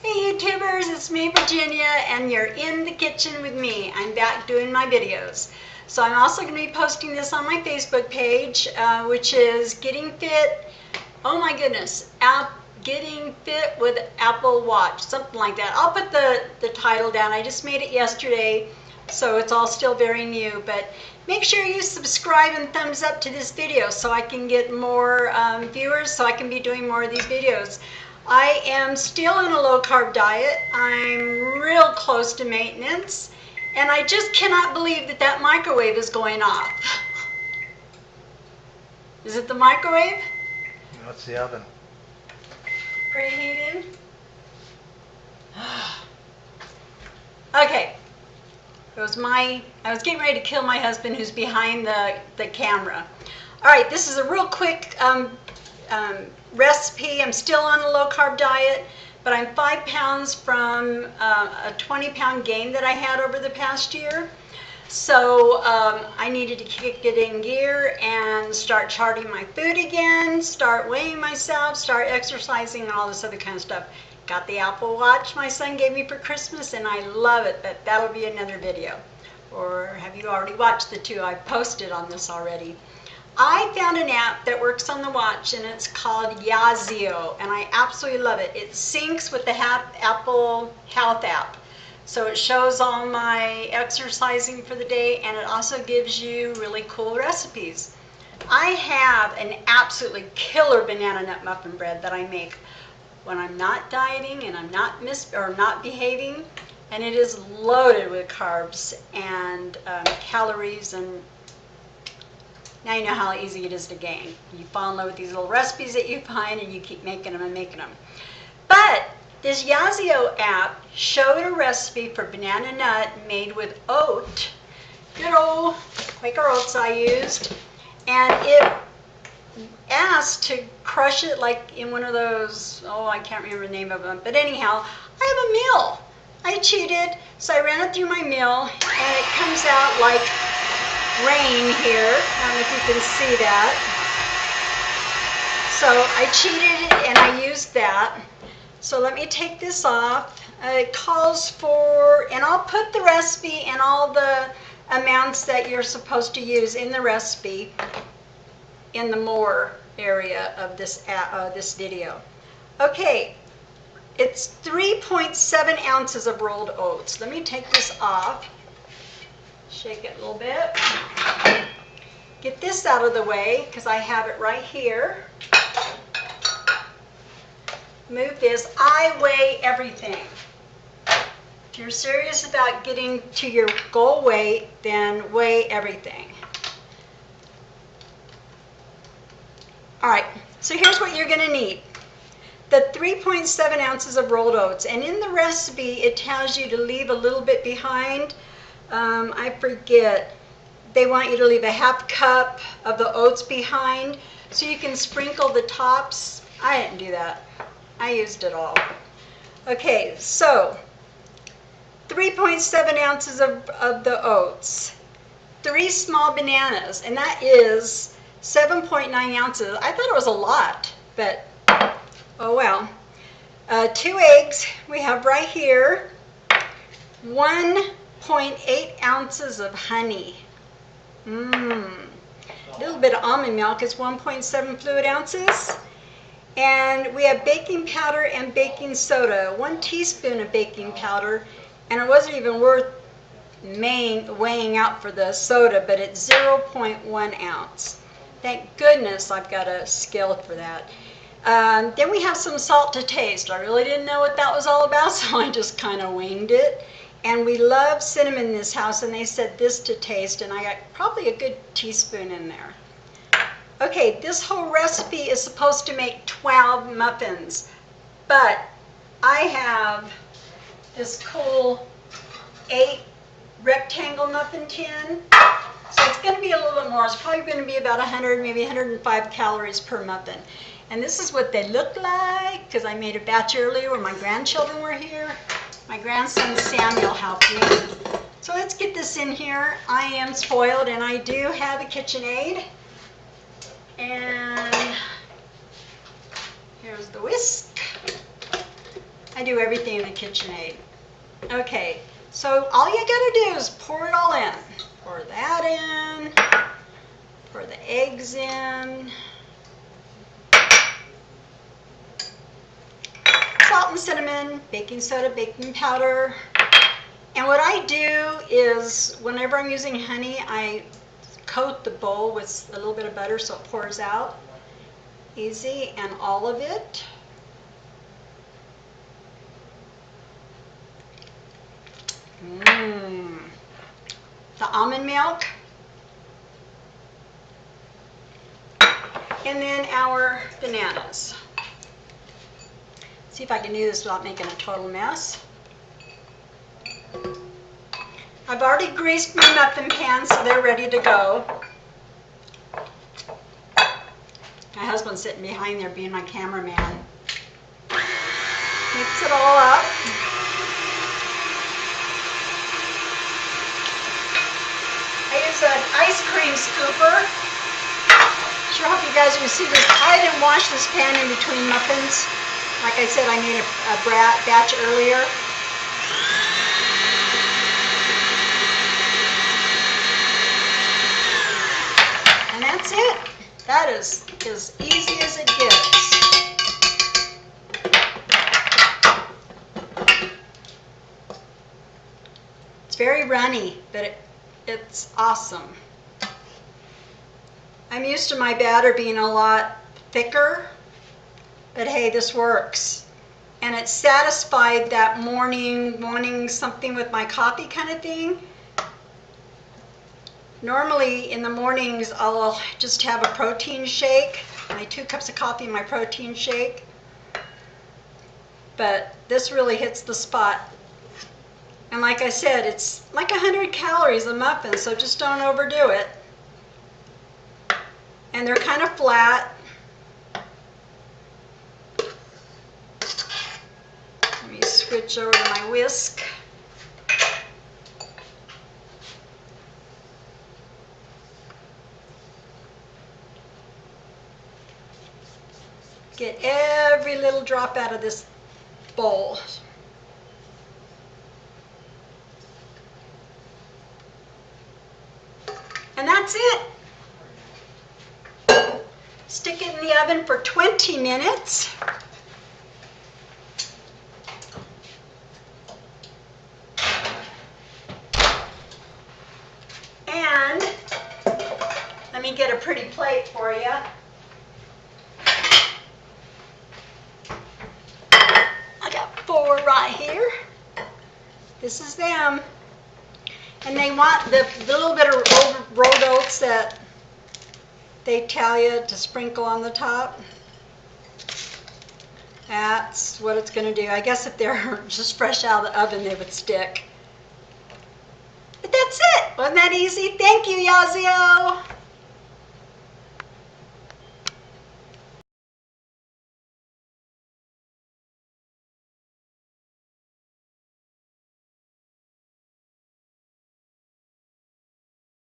Hey YouTubers, it's me Virginia and you're in the kitchen with me. I'm back doing my videos. So I'm also going to be posting this on my Facebook page, which is Getting Fit, oh my goodness, Getting Fit with Apple Watch, something like that. I'll put the title down. I just made it yesterday, so it's all still very new. But make sure you subscribe and thumbs up to this video so I can get more viewers, so I can be doing more of these videos. I am still in a low-carb diet. I'm real close to maintenance, and I just cannot believe that that microwave is going off. Is it the microwave? No, it's the oven. Preheating? Okay. I was getting ready to kill my husband who's behind the camera. All right, this is a real quick recipe. I'm still on a low-carb diet, but I'm 5 pounds from a 20-pound gain that I had over the past year. So I needed to kick it in gear and start charting my food again, start weighing myself, start exercising, and all this other kind of stuff. Got the Apple Watch my son gave me for Christmas, and I love it, but that'll be another video. Or have you already watched the two I've posted on this already? I found an app that works on the watch, and it's called Yazio, and I absolutely love it. It syncs with the Apple Health app. So it shows all my exercising for the day, and it also gives you really cool recipes. I have an absolutely killer banana nut muffin bread that I make when I'm not dieting and I'm not behaving, and it is loaded with carbs and calories, and now you know how easy it is to gain. You fall in love with these little recipes that you find, and you keep making them and making them. But this Yazio app showed a recipe for banana nut made with oat, good old Quaker oats I used, and it asked to crush it like in one of those, oh, I can't remember the name of them, but anyhow, I have a mill. I cheated, so I ran it through my mill, and it comes out like rain here. I don't know if you can see that. So I cheated and I used that. So let me take this off. It calls for, and I'll put the recipe and all the amounts that you're supposed to use in the recipe in the more area of this video. Okay, it's 3.7 ounces of rolled oats. Let me take this off. Shake it a little bit. Get this out of the way because I have it right here. Move this. I weigh everything. If you're serious about getting to your goal weight, then weigh everything. All right, so here's what you're going to need. The 3.7 ounces of rolled oats, and in the recipe it tells you to leave a little bit behind. I forget, they want you to leave a half cup of the oats behind so you can sprinkle the tops. I didn't do that. I used it all. Okay, so 3.7 ounces of the oats, 3 small bananas, and that is 7.9 ounces. I thought it was a lot, but oh well. 2 eggs we have right here, 1.8 ounces of honey. A little bit of almond milk is 1.7 fluid ounces. And we have baking powder and baking soda, 1 teaspoon of baking powder, and it wasn't even worth weighing out for the soda, but it's 0.1 ounce. Thank goodness I've got a scale for that. Then we have some salt to taste. I really didn't know what that was all about, so I just kind of winged it. And we love cinnamon in this house, and they said this to taste, and I got probably a good teaspoon in there. Okay, this whole recipe is supposed to make 12 muffins, but I have this cool 8 rectangle muffin tin, so it's going to be a little bit more. It's probably going to be about 100, maybe 105 calories per muffin. And this is what they look like, because I made a batch earlier when my grandchildren were here. My grandson Samuel helped me. So let's get this in here. I am spoiled, and I do have a KitchenAid. And here's the whisk. I do everything in the KitchenAid. Okay, so all you gotta do is pour it all in. Pour that in, pour the eggs in, salt and cinnamon, baking soda, baking powder. And what I do is, whenever I'm using honey, I coat the bowl with a little bit of butter so it pours out easy, and all of it. The almond milk. And then our bananas. See if I can do this without making a total mess. I've already greased my muffin pans so they're ready to go. My husband's sitting behind there being my cameraman. Mix it all up. I use an ice cream scooper. Sure hope you guys can see this. I didn't wash this pan in between muffins. Like I said, I made a batch earlier. And that's it. That is as easy as it gets. It's very runny, but it's awesome. I'm used to my batter being a lot thicker, but hey, this works. And it satisfied that morning wanting something with my coffee kind of thing. Normally in the mornings I'll just have a protein shake, my 2 cups of coffee and my protein shake. But this really hits the spot. And like I said, it's like 100 calories a muffin, so just don't overdo it. And they're kind of flat. Let me switch over to my whisk. Get every little drop out of this bowl. And that's it. Stick it in the oven for 20 minutes. And let me get a pretty plate for you. I got 4 right here. This is them. And they want the little bit of rolled oats that they tell you to sprinkle on the top. That's what it's going to do. I guess if they're just fresh out of the oven, they would stick. But that's it. Wasn't that easy? Thank you, Yazio.